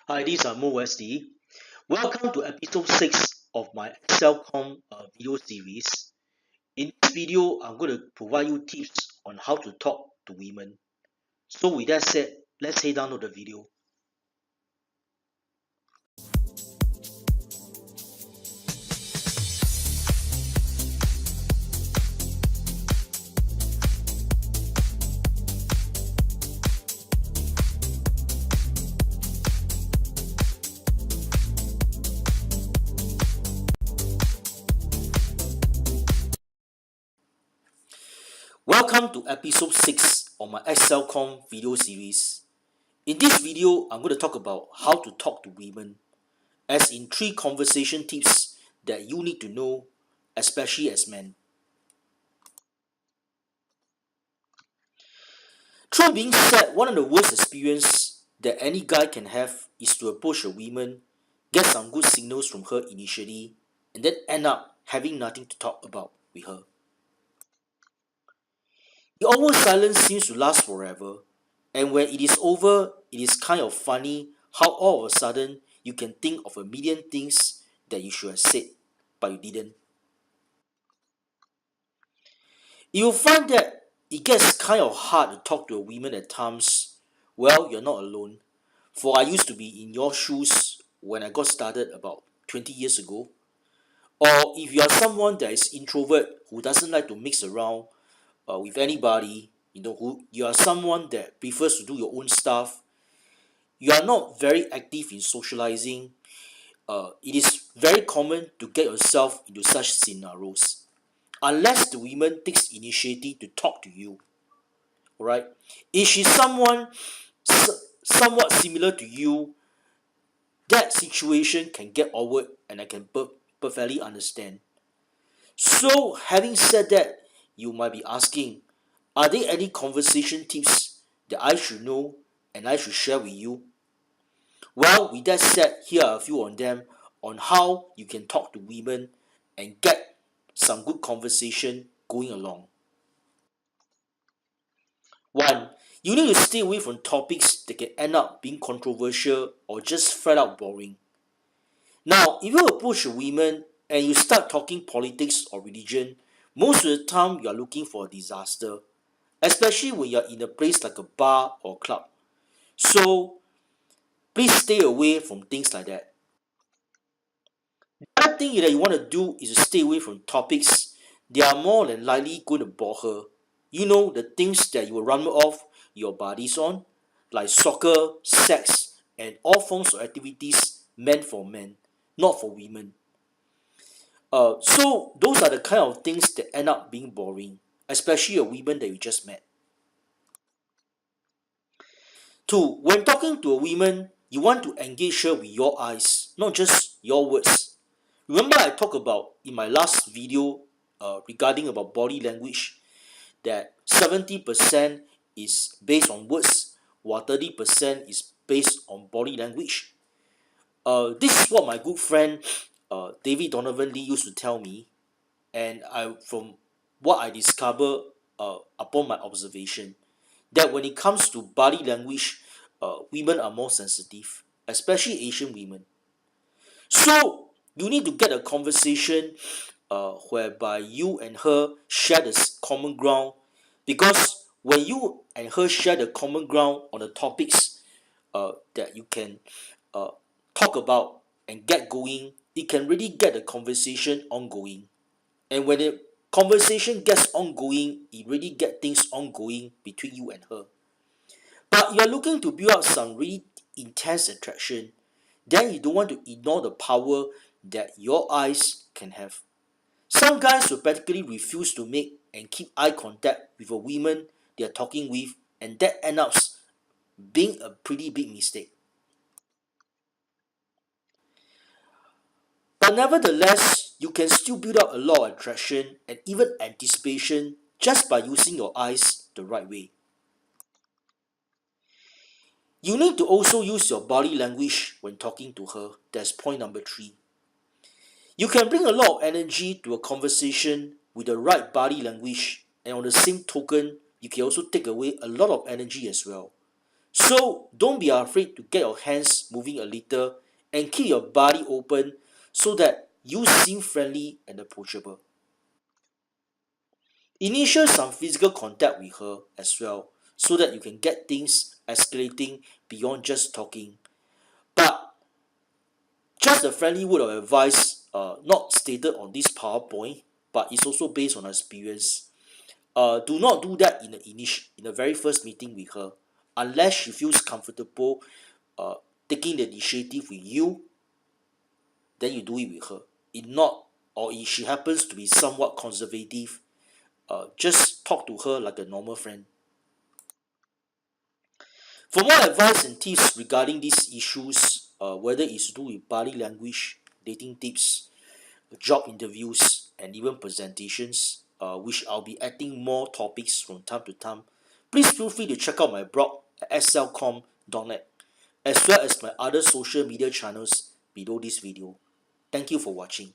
Hi, this is Mo SD. Welcome to episode 6 of my Excelcomm video series. In this video, I'm going to provide you tips on how to talk to women. So with that said, let's head down to the video. Welcome to episode 6 of my Excelcomm video series. In this video, I'm going to talk about how to talk to women, as in 3 conversation tips that you need to know, especially as men. Truth being said, one of the worst experiences that any guy can have is to approach a woman, get some good signals from her initially, and then end up having nothing to talk about with her. The awkward silence seems to last forever, and when it is over, it is kind of funny how all of a sudden you can think of a million things that you should have said, but you didn't. You'll find that it gets kind of hard to talk to a woman at times. Well, you're not alone. For I used to be in your shoes when I got started about 20 years ago. Or if you are someone that is introvert who doesn't like to mix around with anybody, who you are someone that prefers to do your own stuff, you are not very active in socializing, it is very common to get yourself into such scenarios. Unless the woman takes initiative to talk to you, alright? If she's someone somewhat similar to you, that situation can get awkward and I can perfectly understand. So, having said that, you might be asking, are there any conversation tips that I should know and I should share with you? Well, with that said, here are a few on them on how you can talk to women and get some good conversation going along. 1. You need to stay away from topics that can end up being controversial or just flat out boring. Now, if you approach a woman and you start talking politics or religion, most of the time you are looking for a disaster, especially when you are in a place like a bar or club. So, please stay away from things like that. The other thing that you want to do is to stay away from topics that are more than likely going to bore her. You know, the things that you will run off your buddies on, like soccer, sex, and all forms of activities meant for men, not for women. So those are the kind of things that end up being boring, especially a woman that you just met. 2. When talking to a woman, you want to engage her with your eyes, not just your words. Remember I talked about in my last video regarding about body language that 70% is based on words while 30% is based on body language. This is what my good friend David Donovan Lee used to tell me, and from what I discovered upon my observation, that when it comes to body language, women are more sensitive, especially Asian women. So you need to get a conversation whereby you and her share the common ground, because when you and her share the common ground on the topics that you can uh, talk about and get going, it can really get the conversation ongoing. And when the conversation gets ongoing, it really get things ongoing between you and her. But you're looking to build up some really intense attraction, then you don't want to ignore the power that your eyes can have. Some guys will practically refuse to make and keep eye contact with a woman they are talking with, and that ends up being a pretty big mistake. But nevertheless, you can still build up a lot of attraction and even anticipation just by using your eyes the right way. You need to also use your body language when talking to her. That's point number 3. You can bring a lot of energy to a conversation with the right body language, and on the same token, you can also take away a lot of energy as well. So don't be afraid to get your hands moving a little and keep your body open so that you seem friendly and approachable. Initiate some physical contact with her as well so that you can get things escalating beyond just talking. But just a friendly word of advice, not stated on this PowerPoint, but it's also based on experience. Do not do that in the very first meeting with her, unless she feels comfortable uh, taking the initiative with you. Then you do it with her. If not, or if she happens to be somewhat conservative, just talk to her like a normal friend. For more advice and tips regarding these issues, whether it's to do with body language, dating tips, job interviews, and even presentations, which I'll be adding more topics from time to time, please feel free to check out my blog at excelcomm.net, as well as my other social media channels below this video. Thank you for watching.